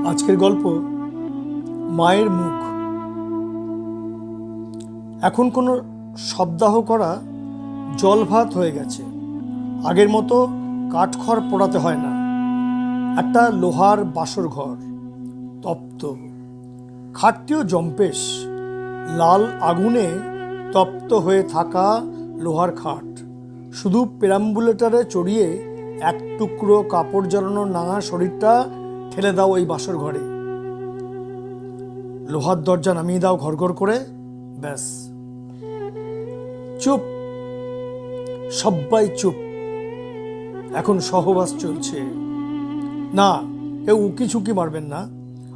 আজকের গল্প মায়ের মুখ। এখন কোনো শবদাহ করা জল ভাত হয়ে গেছে। আগের মতো কাঠখড় পোড়াতে হয় না। একটা লোহার বাসর ঘর, তপ্ত, খাটটিও জম্পেশ, লাল আগুনে তপ্ত হয়ে থাকা লোহার খাট। শুধু পেরাম্বুলেটারে চড়িয়ে এক টুকরো কাপড় জড়ানো নাঙা শরীরটা ঠেলে দাও ওই বাসর ঘরে। লোহার দরজা নামিয়ে দাও ঘর ঘর করে, ব্যাস। চুপ, সবাই চুপ। এখন সহবাস চলছে। না, কেউ উকি ঝুঁকি মারবেন না।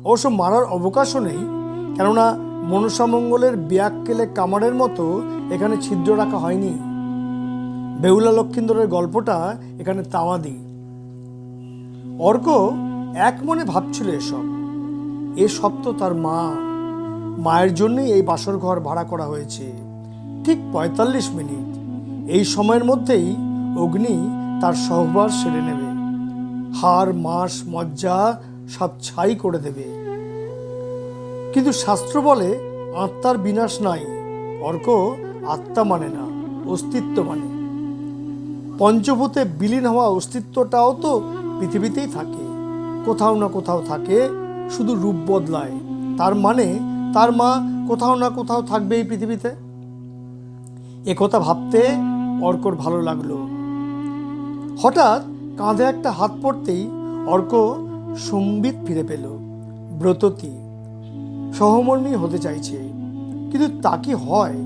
অবশ্য মারার অবকাশও নেই, কেননা মনসামঙ্গলের ব্যাককেলে কামারের মতো এখানে ছিদ্র রাখা হয়নি। বেহুলা লক্ষিন্দরের গল্পটা এখানে তামাদি। অর্ক এক মনে ভাবছিল এসব তো তার মায়ের জন্যই এই বাসর ঘর ভাড়া করা হয়েছে। ঠিক ৪৫ মিনিট। এই সময়ের মধ্যেই অগ্নি তার সহবাস সেরে নেবে, হাড় মাস মজ্জা সব ছাই করে দেবে। কিন্তু শাস্ত্র বলে আত্মার বিনাশ নাই। অর্ক আত্মা মানে না, অস্তিত্ব মানে। পঞ্চভূতে বিলীন হওয়া অস্তিত্বটাও তো পৃথিবীতেই থাকে, কোথাও না কোথাও থাকে, শুধু রূপ বদলায়। তার মানে তার মা কোথাও না কোথাও থাকবে এই পৃথিবীতে। একথা ভাবতে অর্কর ভালো লাগলো। হঠাৎ কাঁধে একটা হাত পড়তেই অর্ক সম্বিত ফিরে পেল। ব্রততী সহমর্মী হতে চাইছে, কিন্তু তা কি হয়?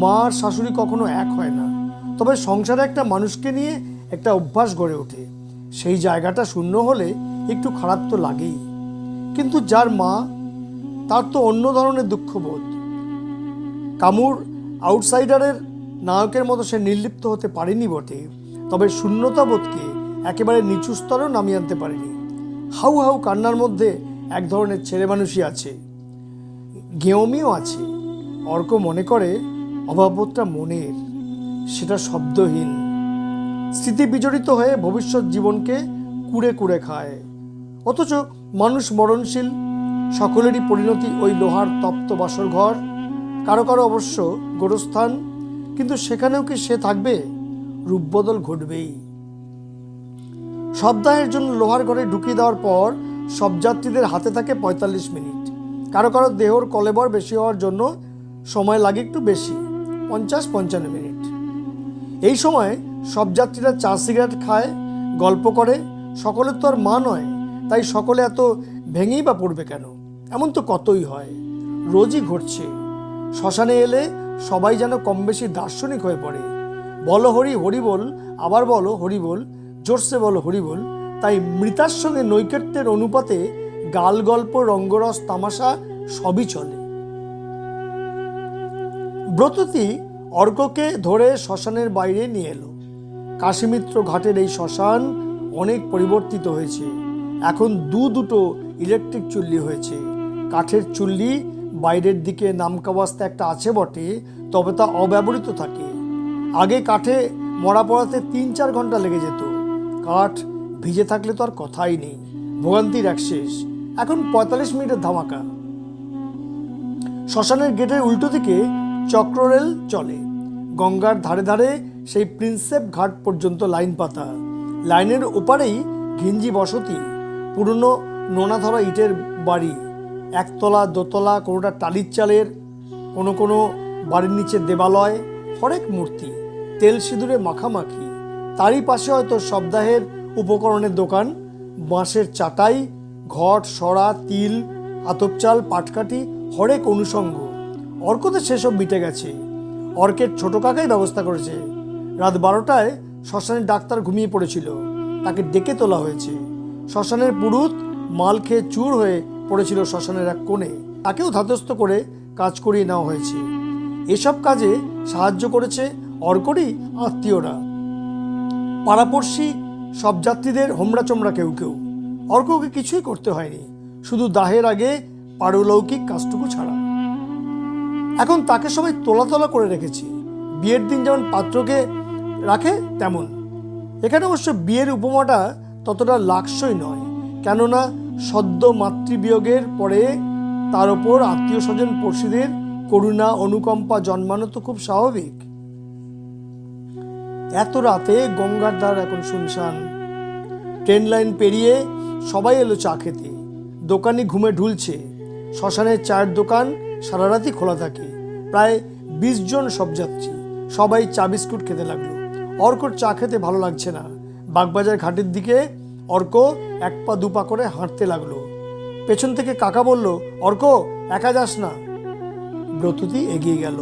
মা আর শাশুড়ি কখনো এক হয় না। তবে সংসারে একটা মানুষকে নিয়ে একটা অভ্যাস গড়ে ওঠে। সেই জায়গাটা শূন্য হলে একটু খারাপ তো লাগেই। কিন্তু যার মা, তার তো অন্য ধরনের দুঃখবোধ। কামুর আউটসাইডারের নায়কের মতো সে নির্লিপ্ত হতে পারেনি বটে, তবে শূন্যতাবোধকে একেবারে নিচু স্তরেও নামিয়ে আনতে পারেনি। হাউ হাউ কান্নার মধ্যে এক ধরনের ছেলে মানুষই আছে, গেঁয়মিও আছে। অর্ক মনে করে অভাববোধটা মনের, সেটা শব্দহীন, স্মৃতি বিজড়িত হয়ে ভবিষ্যৎ জীবনকে কুড়ে কুড়ে খায়। অথচ মানুষ মরণশীল, সকলেরই পরিণতি ওই লোহার তপ্ত বাসর ঘর। কারো কারো অবশ্য গোরস্থান, কিন্তু সেখানেও কি সে থাকবে? রূপবদল ঘটবেই। শবদাহের জন্য লোহার ঘরে ঢুকিয়ে দেওয়ার পর সব যাত্রীদের হাতে থাকে ৪৫ মিনিট। কারো কারো দেহর কলেবর বেশি হওয়ার জন্য সময় লাগে একটু বেশি, ৫০-৫৫ মিনিট। এই সময় সব যাত্রীরা চা সিগারেট খায়, গল্প করে। সকলের তো আর মা নয়, তাই সকলে এত ভেঙেই বা পড়বে কেন? এমন তো কতই হয়, রোজই ঘটছে। শ্মশানে এলে সবাই যেন কম বেশি দার্শনিক হয়ে পড়ে। বলো হরি হরি বল, আবার বলো হরি বল, জোরসে বলো হরি বল। তাই মৃতার সঙ্গে নৈকট্যের অনুপাতে গাল গল্প, রঙ্গরস, তামাশা সবই চলে। ব্রততী অর্ককে ধরে শ্মশানের বাইরে নিয়ে এলো। কাশীমিত্র ঘাটের এই শ্মশান অনেক পরিবর্তিত হয়েছে। এখন দুটো ইলেকট্রিক চুল্লি হয়েছে। কাঠের চুল্লি বাইরের দিকে নামকাওয়াস্তে একটা আছে বটে, তবে তা অব্যবহৃত থাকে। আগে কাঠে মরা পড়াতে ৩-৪ ঘন্টা লেগে যেত। কাঠ ভিজে থাকলে তো আর কথাই নেই, ভোগান্তির এক শেষ। এখন ৪৫ মিনিটের ধামাকা। শ্মশানের গেটের উল্টো দিকে চক্ররেল চলে। গঙ্গার ধারে ধারে সেই প্রিন্সেপ ঘাট পর্যন্ত লাইন পাতা। লাইনের ওপারেই ঘিঞ্জি বসতি, পুরনো নোনা ধরা ইটের বাড়ি, একতলা দোতলা, কোনোটা টালির চালের, কোনো বাড়ির নিচে দেবালয়, হরেক মূর্তি, তেল সিঁদুরে মাখামাখি। তারই পাশে হয়তো শবদাহের উপকরণের দোকান, বাঁশের চাটাই, ঘট, সরা, তিল, আতপ চাল, পাটকাঠি, হরেক অনুষঙ্গ। অর্কতে সেসব মিটে গেছে। অর্কের ছোট কাকাই ব্যবস্থা করেছে। রাত ১২টায় শ্মশানের ডাক্তার ঘুমিয়ে পড়েছিল, তাকে ডেকে তোলা হয়েছে। শ্মশানের পুরুত মাল খেয়ে চুর হয়ে পড়েছিল শ্মশানের এক কোণে, তাকেও ধাতস্থ করে কাজ করিয়ে নেওয়া হয়েছে। এসব কাজে সাহায্য করেছে অর্করই আত্মীয়রা, পাড়াপড়শি, সব যাত্রীদের হোমরা চোমরা কেউ কেউ। অর্ককে কিছুই করতে হয়নি, শুধু দাহের আগে পারলৌকিক কাজটুকু ছাড়া। এখন তাকে সবাই তোলা করে রেখেছে। বিয়ের দিন যেমন পাত্রকে রাখে তেমন। এখানে অবশ্য বিয়ের উপমাটা ততটা লাক্সই নয়, কেননা সদ্য মাতৃবিয়োগের পরে তার ওপর আত্মীয় স্বজন পড়শিদের করুণা অনুকম্পা জন্মানো তো খুব স্বাভাবিক। এত রাতে গঙ্গার ধার এখন শুনশান। ট্রেন লাইন পেরিয়ে সবাই এলো চা খেতে। দোকানি ঘুমে ঢুলছে। শ্মশানের চায়ের দোকান সারা রাতই খোলা থাকে। প্রায় 20 জন সব যাত্রী, সবাই চা বিস্কুট খেতে লাগলো। অর্কর চা খেতে ভালো লাগছে না। বাগবাজার ঘাটের দিকে অর্ক 1 পা 2 পা করে হাঁটতে লাগলো। পেছন থেকে কাকা বলল, অর্ক একা যাস না। ব্রততী এগিয়ে গেল,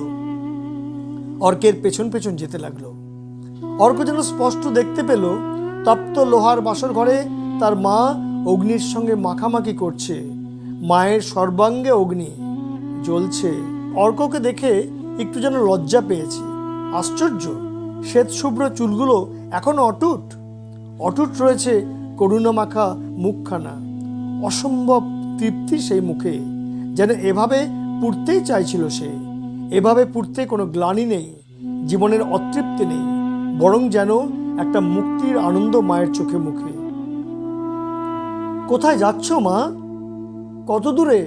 অর্কের পেছন পেছন যেতে লাগলো। অর্ক যেন স্পষ্ট দেখতে পেল তপ্ত লোহার বাসর ঘরে তার মা অগ্নির সঙ্গে মাখামাখি করছে। মায়ের সর্বাঙ্গে অগ্নি জ্বলছে। অর্ককে দেখে একটু যেন লজ্জা পেয়েছে। আশ্চর্য, শ্বেত শুভ্র চুলগুলো এখনো অটুট অটুট রয়েছে। করুণা মাখা মুখখানা, অসম্ভব তৃপ্তি সেই মুখে। যেন এভাবে পুড়তেই চাইছিল সে। এভাবে পুড়তে কোনো গ্লানি নেই, জীবনের অতৃপ্তি নেই, বরং যেন একটা মুক্তির আনন্দ মায়ের চোখে মুখে। কোথায় যাচ্ছ মা? কত দূরে?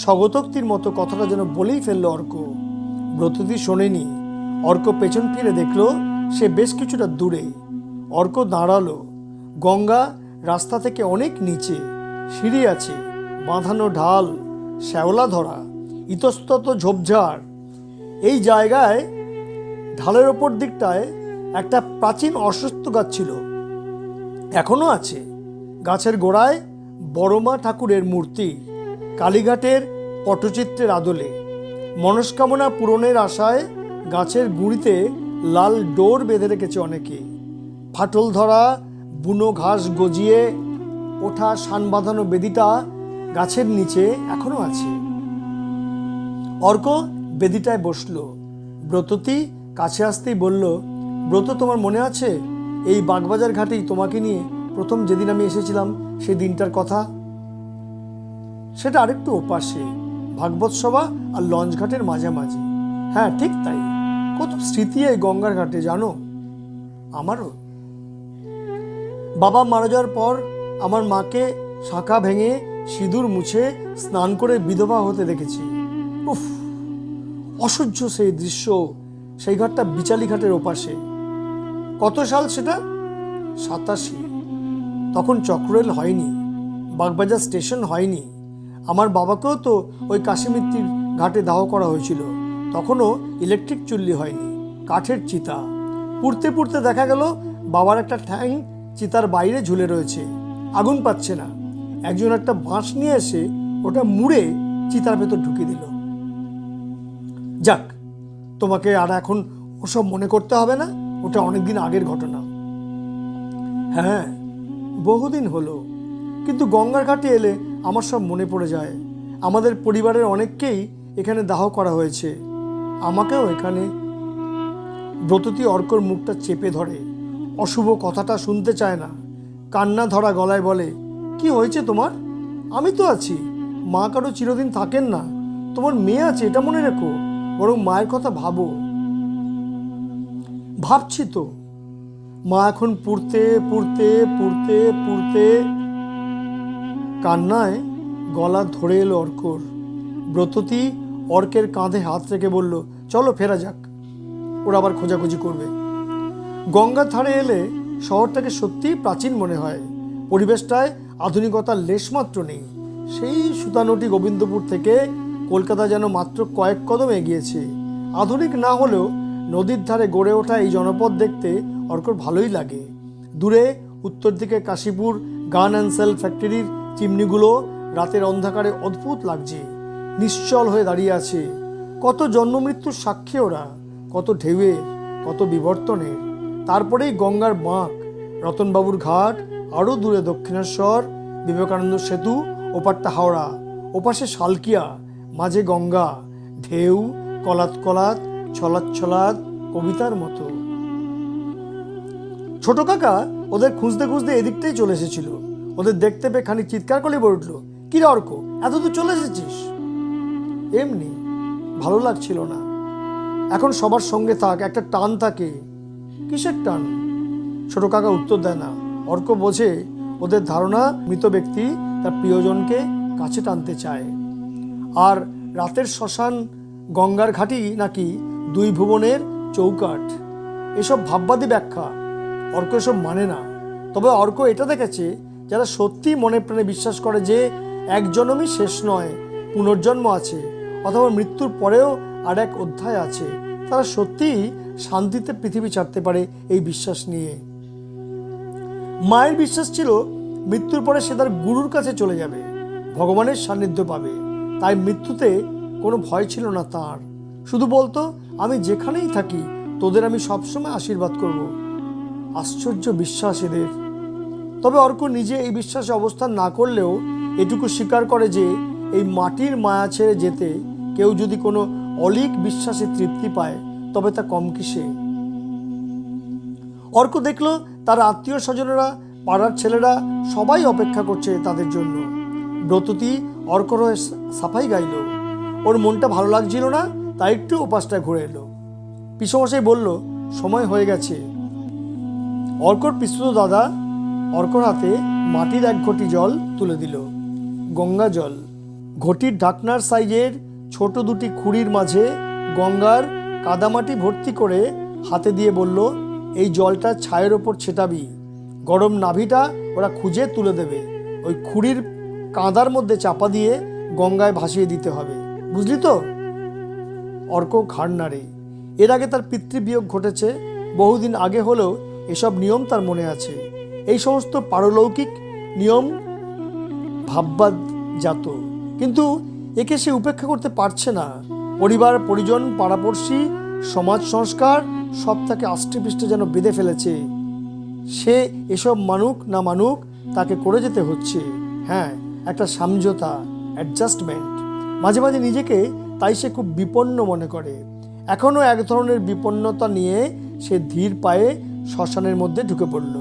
স্বগতোক্তির মতো কথাটা যেন বলেই ফেললো অর্ক। ব্রততী শোনেনি। অর্ক পেছন ফিরে দেখলো সে বেশ কিছুটা দূরে। অর্ক দাঁড়ালো। গঙ্গা রাস্তা থেকে অনেক নিচে। সিঁড়ি আছে, বাঁধানো ঢাল, শ্যাওলা ধরা, ইতস্তত ঝোপঝাড়। এই জায়গায় ঢালের ওপর দিকটায় একটা প্রাচীন অশ্বত্থ গাছ ছিল, এখনো আছে। গাছের গোড়ায় বড়মা ঠাকুরের মূর্তি, কালীঘাটের পটচিত্রের আদলে। মনস্কামনা পূরণের আশায় গাছের গুঁড়িতে লাল ডোর বেঁধে রেখেছে অনেকে। ফাটল ধরা বুনো ঘাস গজিয়ে ওঠা শান বাঁধানো বেদিটা গাছের নিচে এখনো আছে। অর্ক বেদিটায় বসলো। ব্রততী কাছে আসতেই বলল, ব্রত, তোমার মনে আছে এই বাগবাজার ঘাটেই তোমাকে নিয়ে প্রথম যেদিন আমি এসেছিলাম সেই দিনটার কথা? সেটা আরেকটু ওপাশে, ভাগবত সভা আর লঞ্চ ঘাটের মাঝামাঝি। হ্যাঁ, ঠিক তাই। কত স্মৃতি এই গঙ্গার ঘাটে জানো। আমারও। বাবা মারা যাওয়ার পর আমার মাকে শাঁখা ভেঙে সিঁদুর মুছে স্নান করে বিধবা হতে দেখেছি। উফ, অসহ্য সেই দৃশ্য। সেই ঘাটটা বিচালি ঘাটের ওপাশে। কত সাল সেটা? 87। তখন চক্ররেল হয়নি, বাগবাজার স্টেশন হয়নি। আমার বাবাকেও তো ওই কাশিমিত্তির ঘাটে দাহ করা হয়েছিল। তখনও ইলেকট্রিক চুল্লি হয়নি, কাঠের চিতা। পুড়তে পুড়তে দেখা গেল বাবার একটা ঠ্যাং চিতার বাইরে ঝুলে রয়েছে, আগুন পাচ্ছে না। একজন একটা বাঁশ নিয়ে এসে ওটা মুড়ে চিতার ভেতর ঢুকিয়ে দিল। যাক, তোমাকে আর এখন ওসব মনে করতে হবে না, ওটা অনেকদিন আগের ঘটনা। হ্যাঁ, বহুদিন হলো, কিন্তু গঙ্গার ঘাটে এলে আমার সব মনে পড়ে যায়। আমাদের পরিবারের অনেককেই এখানে দাহ করা হয়েছে, আমাকেও এখানে। ব্রততী অর্কর মুখটা চেপে ধরে। অশুভ কথাটা শুনতে চায় না। কান্না ধরা গলায় বলে, কি হয়েছে তোমার? আমি তো আছি। মা কারো চিরদিন থাকেন না। তোমার মেয়ে আছে, এটা মনে রেখো। বরং মায়ের কথা ভাবো। ভাবছি তো। মা এখন পুড়তে পুড়তে পুড়তে পুড়তে। কান্নায় গলা ধরে এলো অর্কর। ব্রততী অর্কের কাঁধে হাত রেখে বলল, চলো ফেরা যাক, ওরা আবার খোঁজাখুঁজি করবে। গঙ্গার ধারে এলে শহরটাকে সত্যিই প্রাচীন মনে হয়। পরিবেশটায় আধুনিকতার লেশমাত্র নেই। সেই সুতানুটি গোবিন্দপুর থেকে কলকাতা যেন মাত্র কয়েক কদম এগিয়েছে। আধুনিক না হলেও নদীর ধারে গড়ে ওঠা এই জনপদ দেখতে অর্কর ভালোই লাগে। দূরে উত্তর দিকে কাশীপুর গান অ্যান্ড সেল ফ্যাক্টরির চিমনিগুলো রাতের অন্ধকারে অদ্ভুত লাগছে। নিশ্চল হয়ে দাঁড়িয়ে আছে। কত জন্মমৃত্যুর সাক্ষী ওরা, কত ঢেউয়ের, কত বিবর্তনের। তারপরেই গঙ্গার বাঁক, রতনবাবুর ঘাট, আরও দূরে দক্ষিণেশ্বর, বিবেকানন্দ সেতু, ওপারটা হাওড়া, ওপাশে শালকিয়া, মাঝে গঙ্গা। ঢেউ কলাত কলাত, ছলাৎ ছলাৎ, কবিতার মতো। ছোট কাকা ওদের খুঁজতে খুঁজতে এদিকটাই চলে এসেছিল। ওদের দেখতে পেয়ে খানিক চিৎকার করে বলে উঠল, কি রে অর্ক, এত দূর চলে এসেছিস? এমনি, ভালো লাগছিল না। এখন সবার সঙ্গে থাক, একটা টান থাকে। কিসের টান? ছোট কাকা উত্তর দেয় না। অর্ক বোঝে ওদের ধারণা মৃত ব্যক্তি তার প্রিয়জনকে কাছে টানতে চায়। আর রাতের শ্মশান গঙ্গার ঘাটি নাকি দুই ভুবনের চৌকাঠ। এসব ভাববাদী ব্যাখ্যা। অর্ক এসব মানে না। তবে অর্ক এটা দেখেছে, যারা সত্যি মনে প্রাণে বিশ্বাস করে যে এক জন্মই শেষ নয়, পুনর্জন্ম আছে, অথবা মৃত্যুর পরেও আর এক অধ্যায় আছে, তারা সত্যিই শান্তিতে পৃথিবী ছাড়তে পারে এই বিশ্বাস নিয়ে। মায়ের বিশ্বাস ছিল মৃত্যুর পরে সে তার গুরুর কাছে চলে যাবে, ভগবানের সান্নিধ্য পাবে। তাই মৃত্যুতে কোনো ভয় ছিল না তার। শুধু বলতো, আমি যেখানেই থাকি তোদের আমি সবসময় আশীর্বাদ করব। আশ্চর্য বিশ্বাস এদের। তবে অর্ক নিজে এই বিশ্বাসে অবস্থান না করলেও এটুকু স্বীকার করে যে এই মাটির মায়া ছেড়ে যেতে কেউ যদি কোনো অলীক বিশ্বাসে তৃপ্তি পায় তবে তা কম কিসে। অর্ক দেখল তার আত্মীয় স্বজনেরা, পাড়ার ছেলেরা সবাই অপেক্ষা করছে তাদের জন্য। ব্রততী অর্কর হয়ে সাফাই গাইল। ওর মনটা ভালো লাগছিল না, তাই একটু ওপাশটায় ঘুরে এলো। পিসমশাই বলল, সময় হয়ে গেছে। অর্কর পিসতুত দাদা অর্কর হাতে মাটির এক ঘটি জল তুলে দিল। গঙ্গা জল। ঘটির ঢাকনার সাইজের ছোট দুটি খুঁড়ির মাঝে গঙ্গার কাদামাটি ভর্তি করে হাতে দিয়ে বলল, এই জলটা ছায়ের ওপর ছেটাবি। গরম নাভিটা ওরা খুঁজে তুলে দেবে। ওই খুঁড়ির কাঁদার মধ্যে চাপা দিয়ে গঙ্গায় ভাসিয়ে দিতে হবে, বুঝলি তো? অর্ক ঘাড় নাড়ে। এর আগে তার পিতৃবিয়োগ ঘটেছে, বহুদিন আগে হলেও এসব নিয়ম তার মনে আছে। এই সমস্ত পারলৌকিক নিয়ম ভাববাদজাত, কিন্তু একে সে উপেক্ষা করতে পারছে না। পরিবার, পরিজন, পাড়াপড়শি, সমাজ সংস্কার সব তাকে আষ্টেপৃষ্টে যেন বেঁধে ফেলেছে। সে এসব মানুক না মানুক তাকে করে যেতে হচ্ছে। হ্যাঁ, একটা সমঝোতা, অ্যাডজাস্টমেন্ট। মাঝে মাঝে নিজেকে তাই সে খুব বিপন্ন মনে করে। এখনও এক ধরনের বিপন্নতা নিয়ে সে ধীর পায়ে শ্মশানের মধ্যে ঢুকে পড়ল।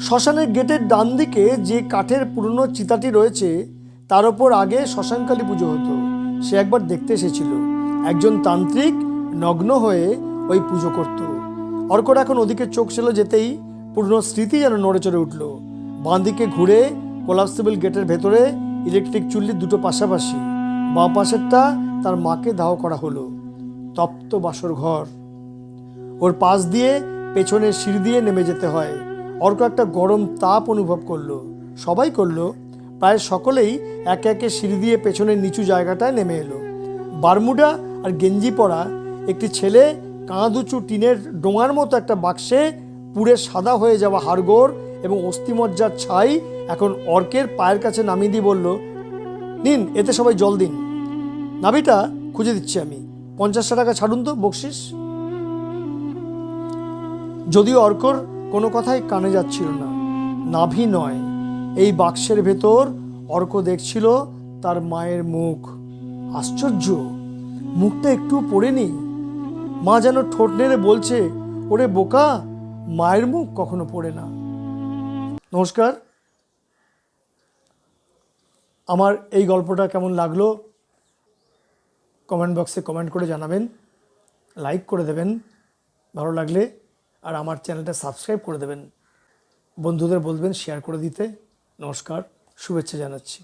শ্মশানের গেটের ডান দিকে যে কাঠের পুরনো চিতাটি রয়েছে তার ওপর আগে শ্মশানকালী পুজো হতো। সে একবার দেখতে এসেছিল। একজন তান্ত্রিক নগ্ন হয়ে ওই পুজো করত। অর্কর এখন ওদিকে চোখ ছিল যেতেই পুরনো স্মৃতি যেন নড়ে চড়ে উঠল। বাঁ দিকে ঘুরে কোলাপসিবল গেটের ভেতরে ইলেকট্রিক চুল্লি দুটো পাশাপাশি। বাঁ পাশেরটা তার মাকে দাহ করা হলো। তপ্ত বাসর ঘর। ওর পাশ দিয়ে পেছনের সিঁড়ি দিয়ে নেমে যেতে হয়। অর্ক একটা গরম তাপ অনুভব করলো। সবাই করলো। প্রায় সকলেই একে একে সিঁড়ি দিয়ে পেছনের নিচু জায়গাটায় নেমে এলো। বারমুডা আর গেঞ্জি পরা একটি ছেলে কাঁধ উঁচু টিনের ডোঙার মতো একটা বাক্সে পুড়ে সাদা হয়ে যাওয়া হাড়গোড় এবং অস্থিমজ্জার ছাই এখন অর্কের পায়ের কাছে নামিয়ে দিয়ে বলল, নিন, এতে সবাই জল দিন। নাভিটা খুঁজে দিচ্ছি আমি, 50 টাকা ছাড়ুন তো বকশিস। যদিও অর্কর কোনো কথাই কানে যাচ্ছিল না। নাভি নয়, এই বাক্সের ভেতর অর্ক দেখছিল তার মায়ের মুখ। আশ্চর্য, মুখটা একটু পড়েনি। মা যেন ঠোঁট নেড়ে বলছে, ওরে বোকা, মায়ের মুখ কখনো পড়ে না। নমস্কার। আমার এই গল্পটা কেমন লাগলো কমেন্ট বক্সে কমেন্ট করে জানাবেন। লাইক করে দেবেন ভালো লাগলে, আর আমার চ্যানেলটা সাবস্ক্রাইব করে দেবেন। বন্ধুদের বলবেন শেয়ার করে দিতে। নমস্কার, শুভেচ্ছা জানাচ্ছি।